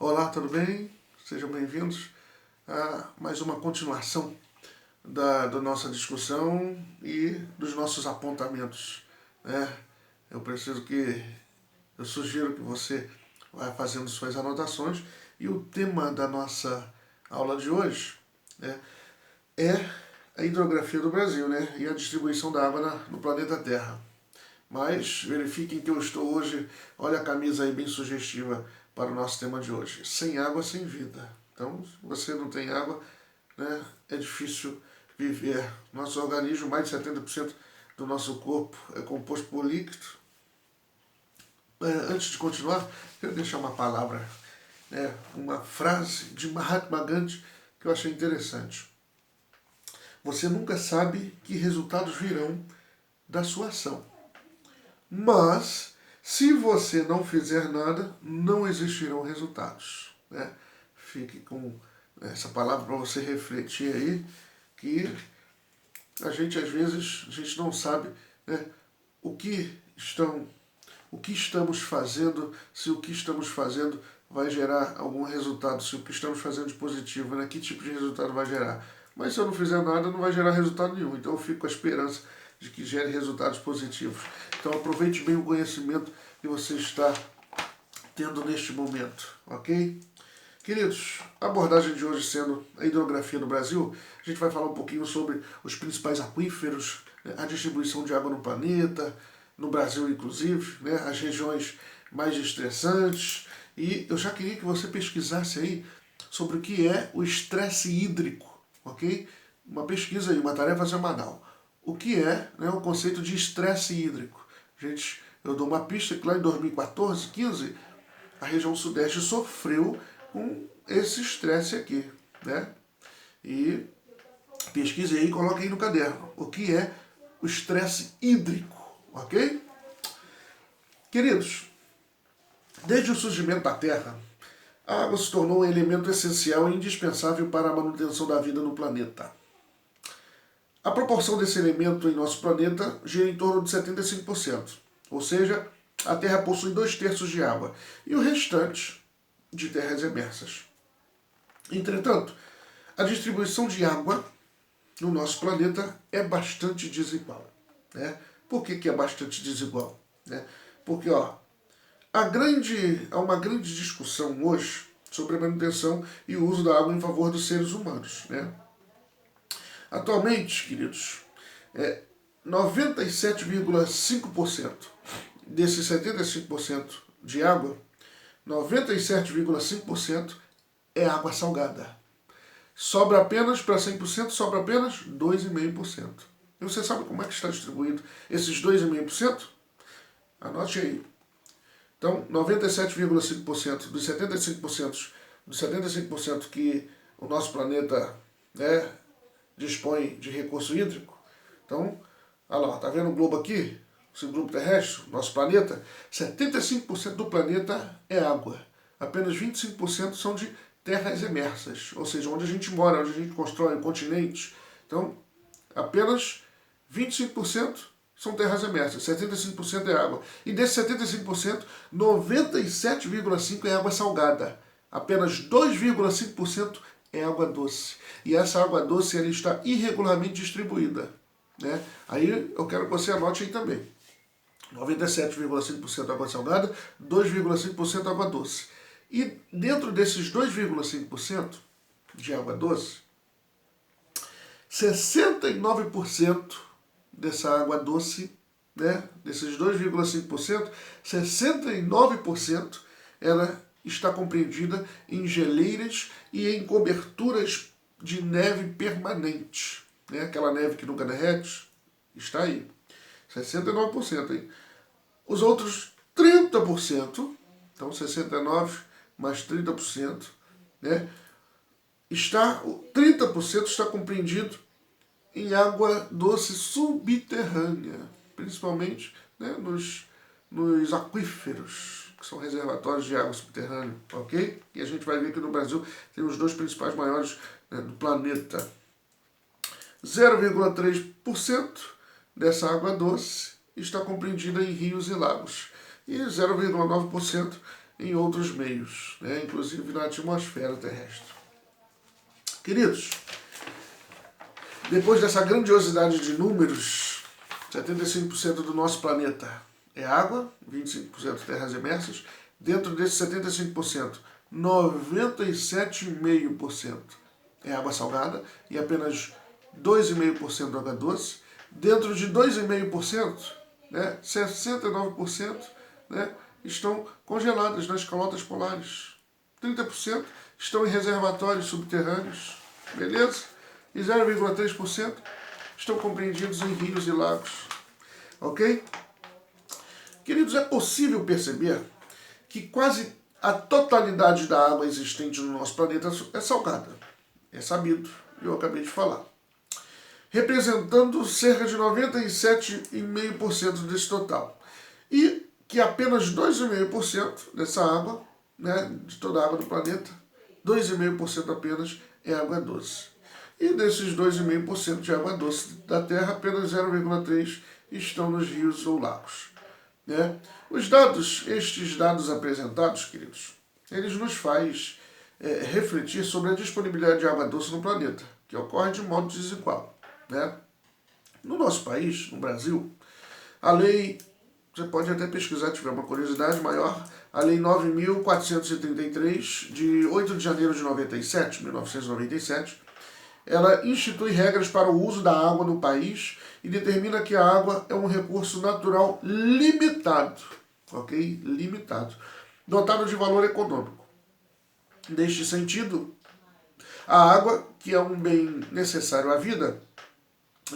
Olá, tudo bem? Sejam bem-vindos a mais uma continuação da nossa discussão e dos nossos apontamentos, né? Eu sugiro que você vá fazendo suas anotações e o tema da nossa aula de hoje, né, é a hidrografia do Brasil, né, e a distribuição da água no planeta Terra. Mas verifiquem que eu estou hoje, olha a camisa aí bem sugestiva para o nosso tema de hoje. Sem água, sem vida. Então, se você não tem água, né, é difícil viver. Nosso organismo, mais de 70% do nosso corpo é composto por líquido. Antes de continuar, quero deixar uma palavra, né, uma frase de Mahatma Gandhi que eu achei interessante. Você nunca sabe que resultados virão da sua ação. Mas, se você não fizer nada, não existirão resultados, né? Fique com essa palavra para você refletir aí, que a gente às vezes não sabe, né, o que estamos fazendo, se o que estamos fazendo vai gerar algum resultado, se o que estamos fazendo de positivo, né, que tipo de resultado vai gerar. Mas se eu não fizer nada, não vai gerar resultado nenhum. Então eu fico com a esperança de que gere resultados positivos. Então aproveite bem o conhecimento que você está tendo neste momento, ok? Queridos, a abordagem de hoje sendo a hidrografia no Brasil, a gente vai falar um pouquinho sobre os principais aquíferos, né, a distribuição de água no planeta, no Brasil inclusive, né, as regiões mais estressantes, e eu já queria que você pesquisasse aí sobre o que é o estresse hídrico, ok? Uma pesquisa aí, uma tarefa semanal. O que é, né, o conceito de estresse hídrico? Gente, eu dou uma pista que lá em 2014, 15, a região sudeste sofreu com esse estresse aqui, né? E pesquise aí e coloque aí no caderno. O que é o estresse hídrico, ok? Queridos, desde o surgimento da Terra, a água se tornou um elemento essencial e indispensável para a manutenção da vida no planeta. A proporção desse elemento em nosso planeta gira em torno de 75%, ou seja, a Terra possui 2/3 de água e o restante de terras emersas. Entretanto, a distribuição de água no nosso planeta é bastante desigual, né? Por que é bastante desigual? Né? Porque há uma grande discussão hoje sobre a manutenção e o uso da água em favor dos seres humanos, né? Atualmente, queridos, 97,5% desses 75% de água, 97,5% é água salgada. Sobra apenas, para 100%, sobra apenas 2,5%. E você sabe como é que está distribuído esses 2,5%? Anote aí. Então, 97,5% dos 75% que o nosso planeta, né, dispõe de recurso hídrico. Então, olha lá, tá vendo o globo aqui? Esse globo terrestre, nosso planeta, 75% do planeta é água. Apenas 25% são de terras emersas, ou seja, onde a gente mora, onde a gente constrói continentes. Então, apenas 25% são terras emersas, 75% é água. E desses 75%, 97,5% é água salgada. Apenas 2,5% é água doce. E essa água doce ela está irregularmente distribuída, né? Aí eu quero que você anote aí também. 97,5% água salgada, 2,5% água doce. E dentro desses 2,5% de água doce, 69% dessa água doce, né, desses 2,5%, 69% ela está compreendida em geleiras e em coberturas de neve permanente. Né? Aquela neve que nunca derrete, está aí. 69%. Hein? Os outros 30%, então 69% mais 30%, né? 30% está compreendido em água doce subterrânea, principalmente, né, nos aquíferos, que são reservatórios de água subterrânea, ok? E a gente vai ver que no Brasil tem os dois principais maiores, né, do planeta. 0,3% dessa água doce está compreendida em rios e lagos. E 0,9% em outros meios, né? Inclusive na atmosfera terrestre. Queridos, depois dessa grandiosidade de números, 75% do nosso planeta é água, 25% terras imersas. Dentro desses 75%, 97,5% é água salgada e apenas 2,5% água doce. Dentro de 2,5%, né, 69%, né, estão congeladas nas calotas polares. 30% estão em reservatórios subterrâneos, beleza? E 0,3% estão compreendidos em rios e lagos. Ok? Queridos, é possível perceber que quase a totalidade da água existente no nosso planeta é salgada. É sabido, eu acabei de falar. Representando cerca de 97,5% desse total. E que apenas 2,5% dessa água, né, de toda a água do planeta, 2,5% apenas é água doce. E desses 2,5% de água doce da Terra, apenas 0,3% estão nos rios ou lagos. Né? Estes dados apresentados, queridos, eles nos faz refletir sobre a disponibilidade de água doce no planeta, que ocorre de modo desigual. Né? No nosso país, no Brasil, a lei, você pode até pesquisar se tiver uma curiosidade maior, a Lei 9.433, de 8 de janeiro de 1997, ela institui regras para o uso da água no país e determina que a água é um recurso natural limitado, ok? Limitado, dotado de valor econômico. Neste sentido, a água, que é um bem necessário à vida,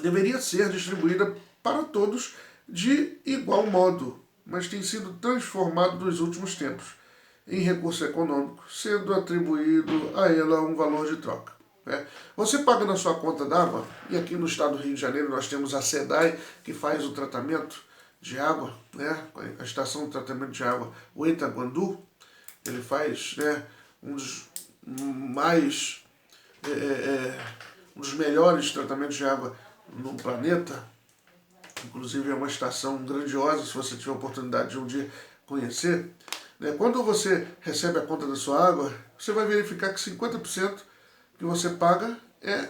deveria ser distribuída para todos de igual modo, mas tem sido transformado nos últimos tempos em recurso econômico, sendo atribuído a ela um valor de troca. Né? Você paga na sua conta d'água, e aqui no estado do Rio de Janeiro nós temos a SEDAI, que faz o tratamento de água, né? A estação de tratamento de água, o Itaguandu, ele faz, né, um dos melhores tratamentos de água no planeta. Inclusive é uma estação grandiosa, se você tiver a oportunidade de um dia conhecer. Quando você recebe a conta da sua água, você vai verificar que 50% que você paga é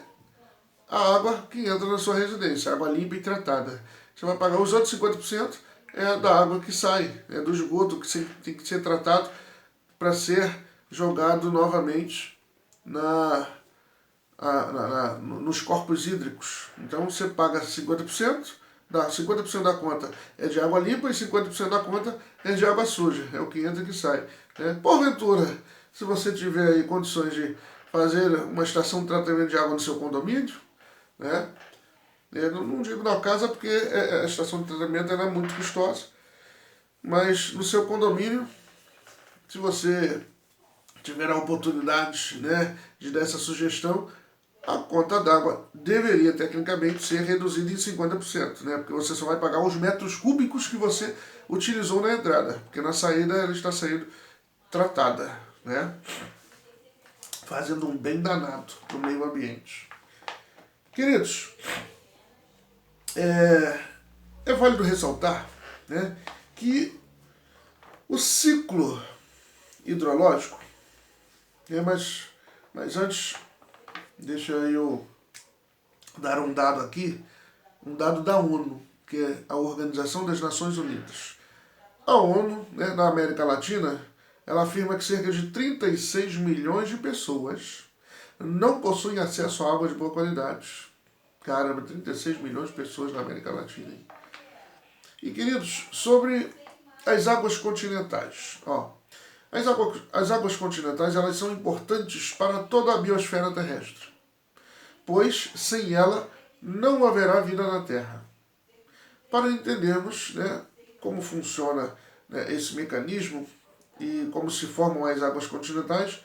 a água que entra na sua residência, água limpa e tratada. Você vai pagar os outros 50% é da água que sai, é do esgoto que tem que ser tratado para ser jogado novamente nos corpos hídricos. Então você paga 50%, 50% da conta é de água limpa e 50% da conta é de água suja, é o que entra e que sai. Porventura, se você tiver aí condições de fazer uma estação de tratamento de água no seu condomínio, né? Eu não digo na casa porque a estação de tratamento é muito custosa, mas no seu condomínio, se você tiver a oportunidade, né, de dar essa sugestão, a conta d'água deveria tecnicamente ser reduzida em 50%, né? Porque você só vai pagar os metros cúbicos que você utilizou na entrada, porque na saída ela está saindo tratada, né? Fazendo um bem danado para o meio ambiente. Queridos, é válido ressaltar, né, que o ciclo hidrológico, mas antes, deixa eu dar um dado aqui, um dado da ONU, que é a Organização das Nações Unidas. A ONU, né, na América Latina, ela afirma que cerca de 36 milhões de pessoas não possuem acesso à água de boa qualidade. Caramba, 36 milhões de pessoas na América Latina. Hein? E, queridos, sobre as águas continentais. As águas continentais, elas são importantes para toda a biosfera terrestre, pois sem ela não haverá vida na Terra. Para entendermos, né, como funciona, né, esse mecanismo e como se formam as águas continentais,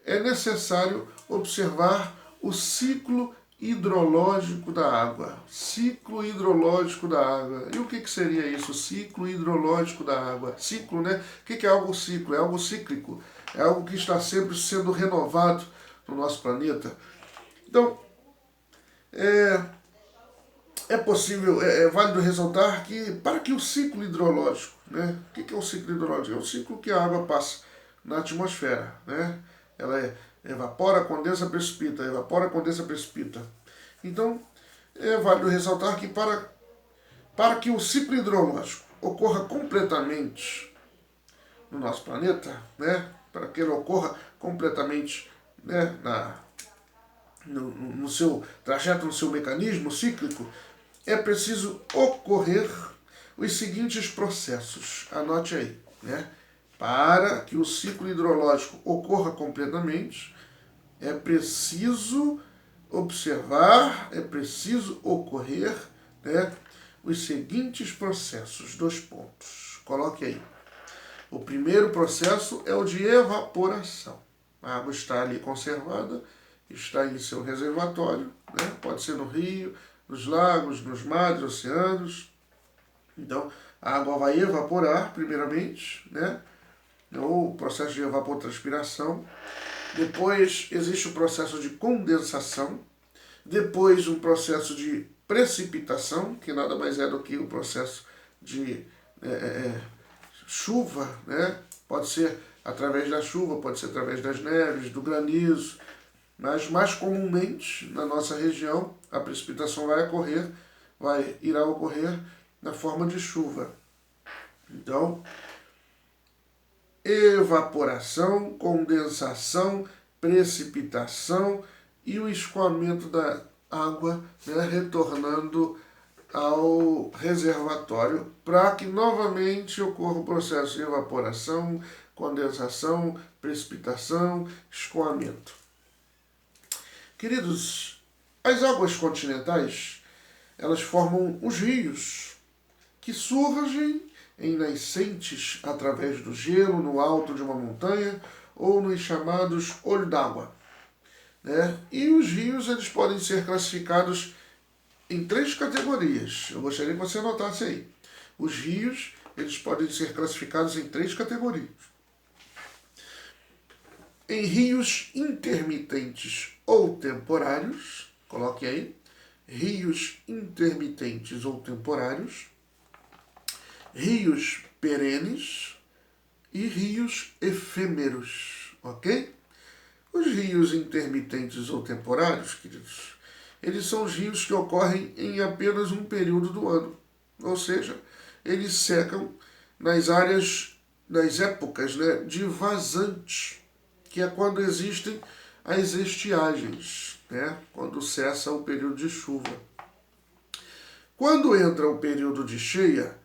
é necessário observar o ciclo hidrológico da água. Ciclo hidrológico da água. E o que seria isso? Ciclo hidrológico da água. Ciclo, né? O que é algo ciclo? É algo cíclico. É algo que está sempre sendo renovado no nosso planeta. Então, é possível, é válido ressaltar que para que o ciclo hidrológico, né? O que é o ciclo hidrológico? É o ciclo que a água passa na atmosfera, né? Ela evapora, condensa, precipita, evapora, condensa, precipita. Então, é válido ressaltar que para que o ciclo hidrológico ocorra completamente no nosso planeta, né? Para que ele ocorra completamente, né, no seu trajeto, no seu mecanismo cíclico, é preciso ocorrer os seguintes processos. Anote aí, né? Para que o ciclo hidrológico ocorra completamente, é preciso observar, é preciso ocorrer, né, os seguintes processos. 2 pontos. Coloque aí. O primeiro processo é o de evaporação. A água está ali conservada, está em seu reservatório, né? Pode ser no rio, nos lagos, nos mares, oceanos. Então, a água vai evaporar, primeiramente, né? O processo de evapotranspiração. Depois, existe o processo de condensação. Depois, um processo de precipitação, que nada mais é do que o processo de chuva, né? Pode ser através da chuva, pode ser através das neves, do granizo, mas mais comumente na nossa região a precipitação irá ocorrer na forma de chuva. Então, evaporação, condensação, precipitação e o escoamento da água, né, retornando ao reservatório para que novamente ocorra o processo de evaporação, condensação, precipitação, escoamento. Queridos, as águas continentais, elas formam os rios que surgem em nascentes através do gelo no alto de uma montanha ou nos chamados olhos d'água, né? E os rios, eles podem ser classificados em 3 categorias. Eu gostaria que você anotasse aí. Os rios, eles podem ser classificados em 3 categorias. Em rios intermitentes ou temporários, coloque aí, rios intermitentes ou temporários, rios perenes e rios efêmeros, ok? Os rios intermitentes ou temporários, queridos, eles são os rios que ocorrem em apenas um período do ano, ou seja, eles secam nas épocas, né, de vazante, que é quando existem as estiagens, né, quando cessa o período de chuva. Quando entra o período de cheia,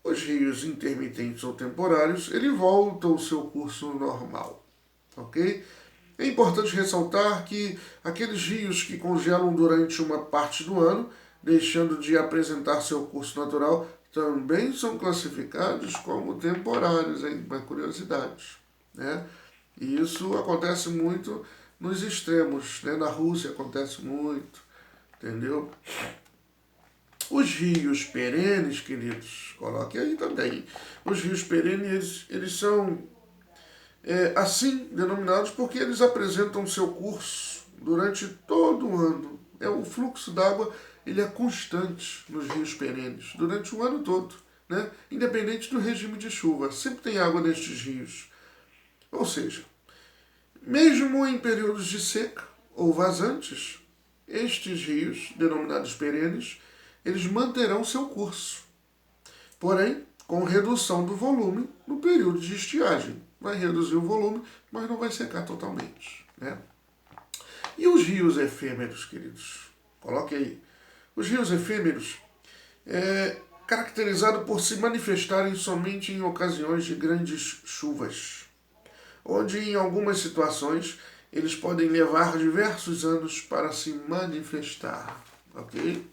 os rios intermitentes ou temporários, ele volta ao seu curso normal, ok? É importante ressaltar que aqueles rios que congelam durante uma parte do ano, deixando de apresentar seu curso natural, também são classificados como temporários, hein? Uma curiosidade, né? E isso acontece muito nos extremos, né? Na Rússia acontece muito, entendeu? Os rios perenes, queridos, coloque aí também. Os rios perenes, eles são assim denominados porque eles apresentam seu curso durante todo o ano. O fluxo d'água, ele é constante nos rios perenes, durante o ano todo, né? Independente do regime de chuva, sempre tem água nestes rios. Ou seja, mesmo em períodos de seca ou vazantes, estes rios, denominados perenes, eles manterão seu curso, porém com redução do volume no período de estiagem. Vai reduzir o volume, mas não vai secar totalmente, né? E os rios efêmeros, queridos? Coloque aí. Os rios efêmeros caracterizados por se manifestarem somente em ocasiões de grandes chuvas, onde em algumas situações eles podem levar diversos anos para se manifestar, ok?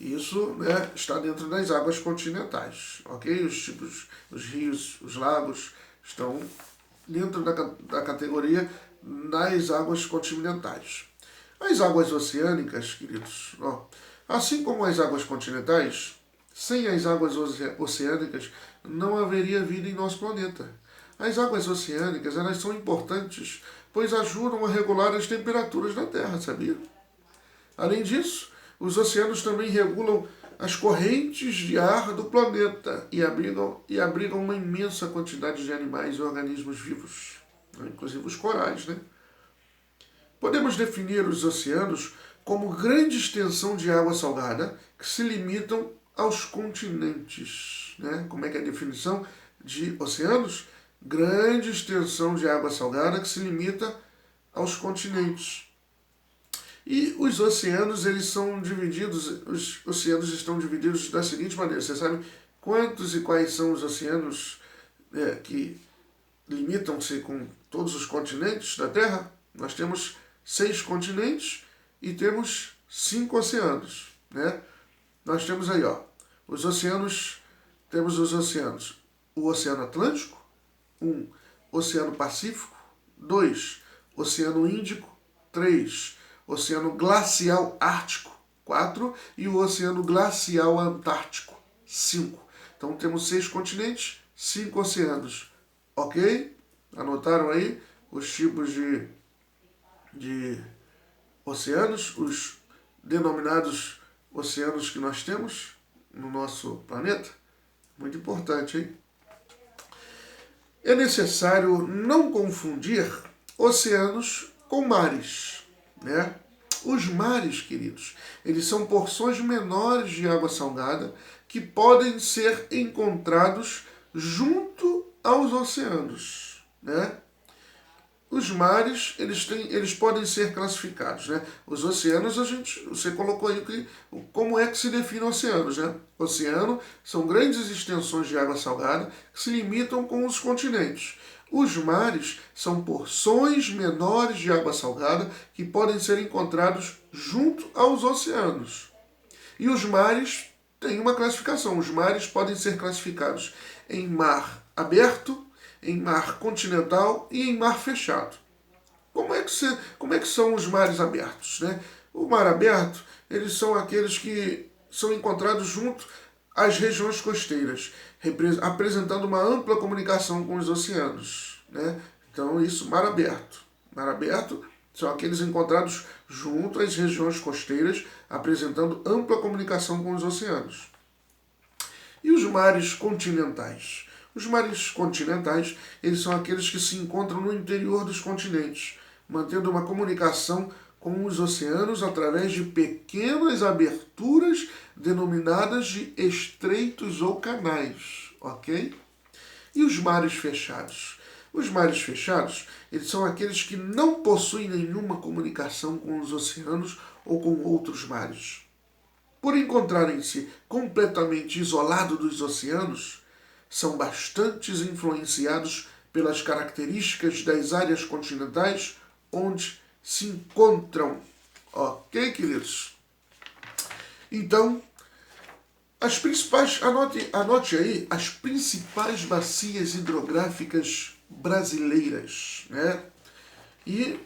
Isso, né, está dentro das águas continentais, ok? Os rios, os lagos estão dentro da categoria das águas continentais. As águas oceânicas, queridos, assim como as águas continentais, sem as águas oceânicas não haveria vida em nosso planeta. As águas oceânicas, elas são importantes, pois ajudam a regular as temperaturas da Terra, sabia? Além disso, os oceanos também regulam as correntes de ar do planeta e abrigam uma imensa quantidade de animais e organismos vivos, inclusive os corais, né? Podemos definir os oceanos como grande extensão de água salgada que se limitam aos continentes, né? Como é que é a definição de oceanos? Grande extensão de água salgada que se limita aos continentes. E os oceanos, eles são divididos, os oceanos estão divididos da seguinte maneira. Você sabe quantos e quais são os oceanos que limitam-se com todos os continentes da Terra? Nós temos 6 continentes e temos 5 oceanos, né? Nós temos aí, ó, os oceanos, temos os oceanos, o Oceano Atlântico, 1, Oceano Pacífico, 2, Oceano Índico, 3, Oceano Glacial Ártico, 4, e o Oceano Glacial Antártico, 5. Então temos 6 continentes, 5 oceanos, ok? Anotaram aí os tipos de oceanos, os denominados oceanos que nós temos no nosso planeta? Muito importante, hein? É necessário não confundir oceanos com mares, né? Os mares, queridos, eles são porções menores de água salgada que podem ser encontrados junto aos oceanos, né? Os mares, eles podem ser classificados, né? Os oceanos, você colocou aí como é que se define oceanos, né? Oceano são grandes extensões de água salgada que se limitam com os continentes. Os mares são porções menores de água salgada que podem ser encontrados junto aos oceanos. E os mares têm uma classificação. Os mares podem ser classificados em mar aberto, em mar continental e em mar fechado. Como é que são os mares abertos, né? O mar aberto, eles são aqueles que são encontrados junto às regiões costeiras, apresentando uma ampla comunicação com os oceanos, né? Então, isso, mar aberto. Mar aberto são aqueles encontrados junto às regiões costeiras, apresentando ampla comunicação com os oceanos. E os mares continentais? Os mares continentais, eles são aqueles que se encontram no interior dos continentes, mantendo uma comunicação com os oceanos através de pequenas aberturas denominadas de estreitos ou canais, ok? E os mares fechados? Os mares fechados, eles são aqueles que não possuem nenhuma comunicação com os oceanos ou com outros mares. Por encontrarem-se completamente isolados dos oceanos, são bastante influenciados pelas características das áreas continentais onde se encontram. Ok, queridos? Então, anote aí as principais bacias hidrográficas brasileiras, né? E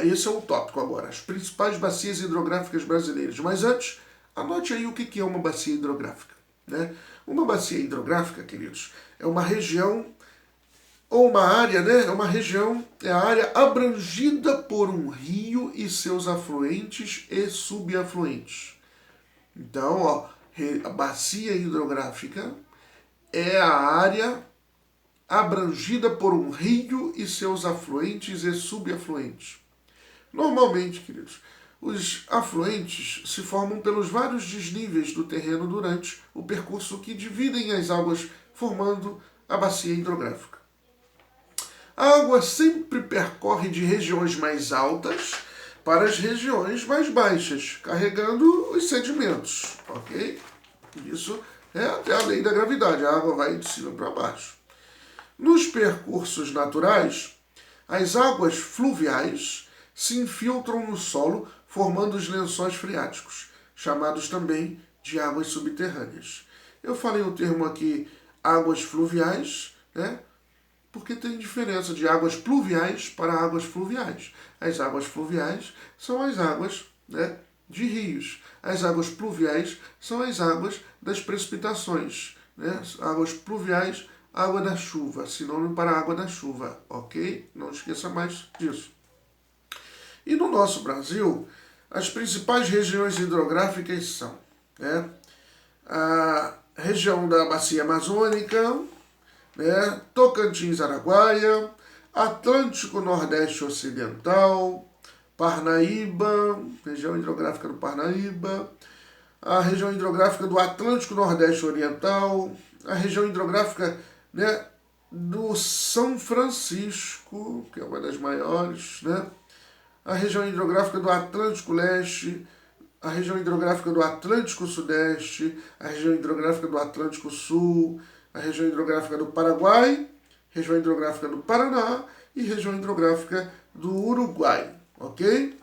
esse é o tópico agora, as principais bacias hidrográficas brasileiras. Mas antes, anote aí o que é uma bacia hidrográfica, né? Uma bacia hidrográfica, queridos, é uma região ou uma área, né? É a área abrangida por um rio e seus afluentes e subafluentes. Então, a bacia hidrográfica é a área abrangida por um rio e seus afluentes e subafluentes. Normalmente, queridos, os afluentes se formam pelos vários desníveis do terreno durante o percurso que dividem as águas, formando a bacia hidrográfica. A água sempre percorre de regiões mais altas para as regiões mais baixas, carregando os sedimentos, ok? Isso é até a lei da gravidade, a água vai de cima para baixo. Nos percursos naturais, as águas fluviais se infiltram no solo, formando os lençóis freáticos, chamados também de águas subterrâneas. Eu falei o termo aqui, águas fluviais, né? Porque tem diferença de águas pluviais para águas fluviais. As águas fluviais são as águas, né, de rios. As águas pluviais são as águas das precipitações, né? Águas pluviais, água da chuva, sinônimo para água da chuva, ok? Não esqueça mais disso. E no nosso Brasil, as principais regiões hidrográficas são né? A região da Bacia Amazônica, né? Tocantins, Araguaia, Atlântico Nordeste Ocidental, Parnaíba, região hidrográfica do Parnaíba, a região hidrográfica do Atlântico Nordeste Oriental, a região hidrográfica, né, do São Francisco, que é uma das maiores, né, a região hidrográfica do Atlântico Leste, a região hidrográfica do Atlântico Sudeste, a região hidrográfica do Atlântico Sul, a região hidrográfica do Paraguai, região hidrográfica do Paraná e região hidrográfica do Uruguai, ok?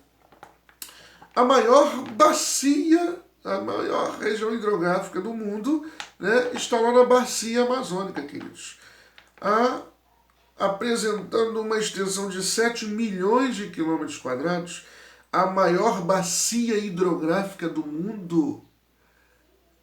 A maior bacia, a maior região hidrográfica do mundo, né, está lá na Bacia Amazônica, queridos. Apresentando uma extensão de 7 milhões de quilômetros quadrados, a maior bacia hidrográfica do mundo,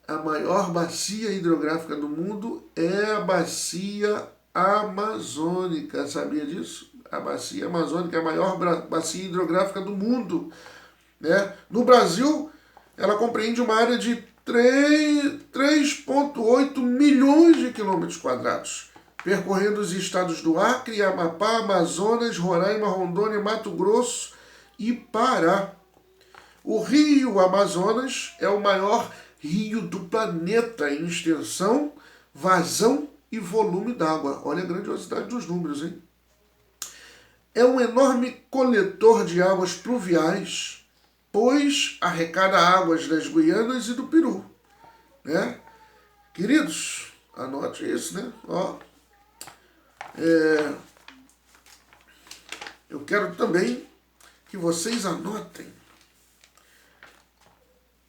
a maior bacia hidrográfica do mundo é a Bacia Amazônica. Sabia disso? A Bacia Amazônica é a maior bacia hidrográfica do mundo, né? No Brasil, ela compreende uma área de 3,8 milhões de quilômetros quadrados, percorrendo os estados do Acre, Amapá, Amazonas, Roraima, Rondônia, Mato Grosso e Pará. O rio Amazonas é o maior rio do planeta em extensão, vazão e volume d'água. Olha a grandiosidade dos números, hein? É um enorme coletor de águas pluviais, pois arrecada águas das Guianas e do Peru, né? Queridos, anote isso, né? Ó, eu quero também que vocês anotem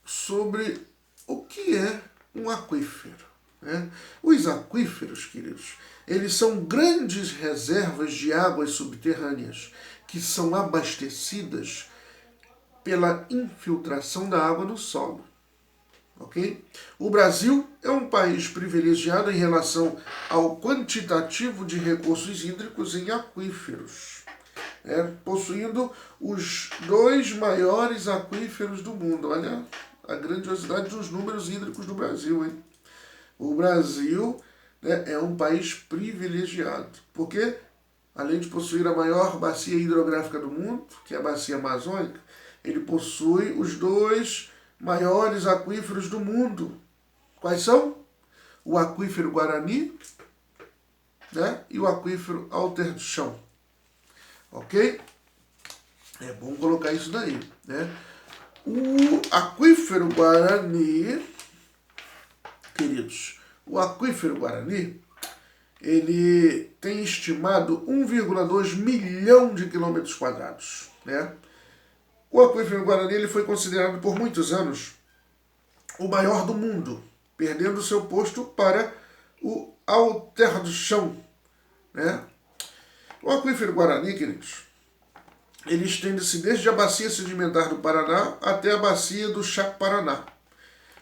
sobre o que é um aquífero, né? Os aquíferos, queridos, eles são grandes reservas de águas subterrâneas que são abastecidas pela infiltração da água no solo. Ok? O Brasil é um país privilegiado em relação ao quantitativo de recursos hídricos em aquíferos, possuindo os 2 maiores aquíferos do mundo. Olha a grandiosidade dos números hídricos do Brasil, hein? O Brasil, né, é um país privilegiado, porque além de possuir a maior bacia hidrográfica do mundo, que é a Bacia Amazônica, ele possui os 2 maiores aquíferos do mundo. Quais são? O aquífero Guarani, né, e o aquífero Alter do Chão. Ok? É bom colocar isso daí, né? O aquífero Guarani, queridos, o aquífero Guarani, ele tem estimado 1,2 milhão de quilômetros quadrados, né? O aquífero Guarani ele foi considerado por muitos anos o maior do mundo, perdendo seu posto para o Alter do Chão, né? O aquífero Guarani, queridos, ele estende-se desde a bacia sedimentar do Paraná até a bacia do Chaco-Paraná,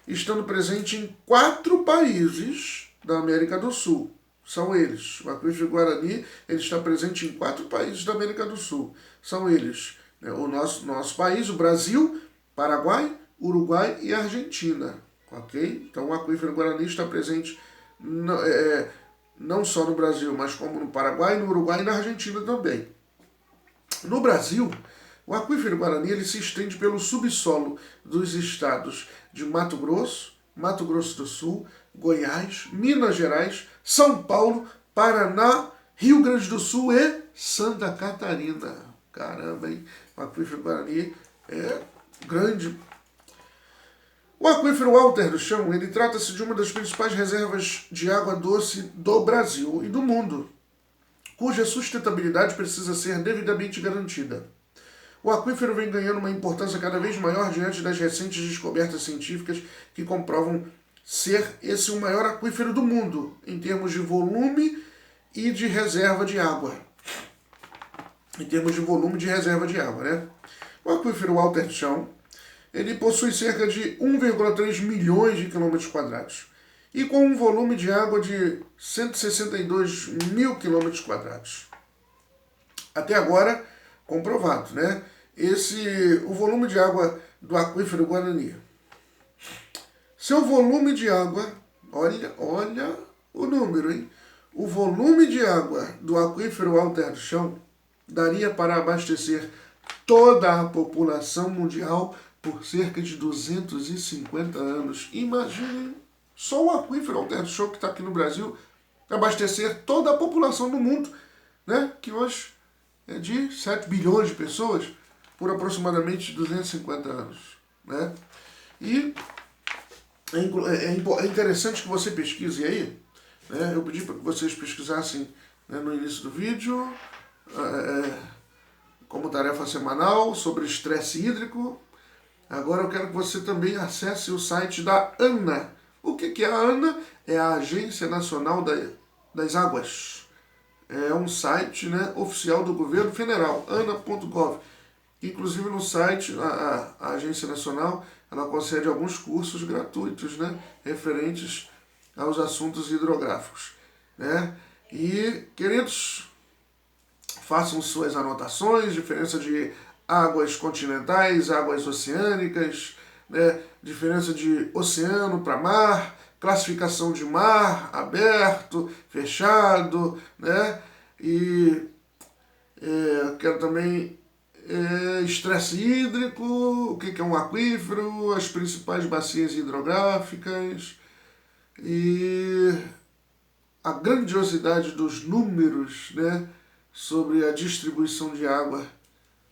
estando presente em 4 países da América do Sul. São eles. O aquífero Guarani ele está presente em 4 países da América do Sul. São eles, né, o nosso país, o Brasil, Paraguai, Uruguai e Argentina. Ok? Então o aquífero Guarani está presente não só no Brasil, mas como no Paraguai, no Uruguai e na Argentina também. No Brasil, o aquífero Guarani ele se estende pelo subsolo dos estados de Mato Grosso do Sul, Goiás, Minas Gerais, São Paulo, Paraná, Rio Grande do Sul e Santa Catarina. Caramba, hein? O aquífero Guarani é grande. O aquífero Alter do Chão, ele trata-se de uma das principais reservas de água doce do Brasil e do mundo, cuja sustentabilidade precisa ser devidamente garantida. O aquífero vem ganhando uma importância cada vez maior diante das recentes descobertas científicas que comprovam ser esse o maior aquífero do mundo, em termos de volume e de reserva de água. Né? O aquífero Alter do Chão, ele possui cerca de 1,3 milhões de quilômetros quadrados e com um volume de água de 162 mil quilômetros quadrados. Até agora, comprovado, né? O volume de água do aquífero Guarani. Seu volume de água, olha o número, hein? O volume de água do aquífero Alter do Chão daria para abastecer toda a população mundial por cerca de 250 anos. Imaginem só o aquífero Alter do Chão que está aqui no Brasil abastecer toda a população do mundo, né? Que hoje é de 7 bilhões de pessoas por aproximadamente 250 anos, né? E é interessante que você pesquise aí, né? Eu pedi para que vocês pesquisassem, né, no início do vídeo, como tarefa semanal, sobre estresse hídrico. Agora eu quero que você também acesse o site da ANA. O que é a ANA? É a Agência Nacional das Águas. É um site, né, oficial do governo federal, ana.gov. Inclusive no site, a Agência Nacional, ela concede alguns cursos gratuitos, né, referentes aos assuntos hidrográficos, né? E, queridos, façam suas anotações, diferença de águas continentais, águas oceânicas, né, diferença de oceano para mar, classificação de mar, aberto, fechado, né? E quero também estresse hídrico, o que é um aquífero, as principais bacias hidrográficas e a grandiosidade dos números, né, sobre a distribuição de água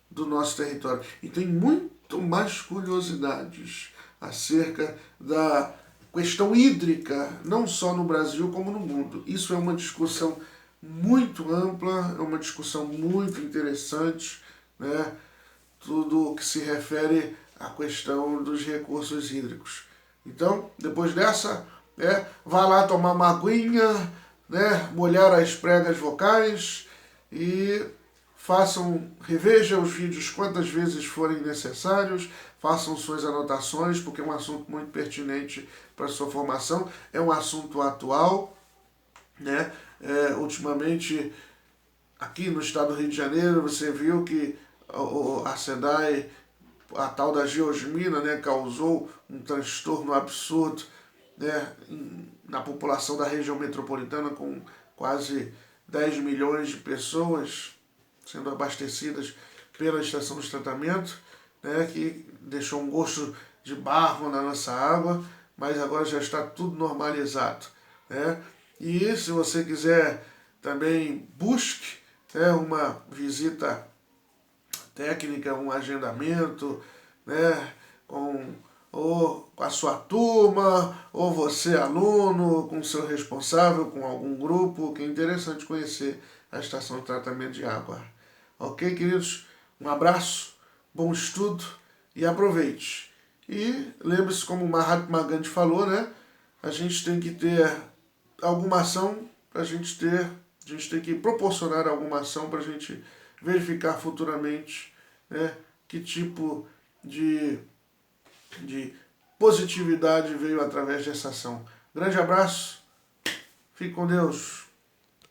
do nosso território. E tem muito mais curiosidades acerca da questão hídrica, não só no Brasil como no mundo. Isso é uma discussão muito ampla, é uma discussão muito interessante, né? Tudo que se refere à questão dos recursos hídricos. Então, depois dessa, vá lá tomar uma aguinha, né, molhar as pregas vocais e revejam os vídeos quantas vezes forem necessários, façam suas anotações, porque é um assunto muito pertinente para a sua formação, é um assunto atual, né? Ultimamente, aqui no estado do Rio de Janeiro, você viu que a SEDAI, a tal da geosmina, né, causou um transtorno absurdo, né, na população da região metropolitana, com quase 10 milhões de pessoas sendo abastecidas pela estação de tratamento, né, que deixou um gosto de barro na nossa água, mas agora já está tudo normalizado, né? E se você quiser também busque, né, uma visita técnica, um agendamento, né, ou com a sua turma, ou você aluno, com seu responsável, com algum grupo, que é interessante conhecer a estação de tratamento de água. Ok, queridos? Um abraço, bom estudo e aproveite. E lembre-se, como o Mahatma Gandhi falou, né? A gente tem que ter alguma ação, a gente tem que proporcionar alguma ação para a gente verificar futuramente, né, que tipo de positividade veio através dessa ação. Grande abraço, fique com Deus.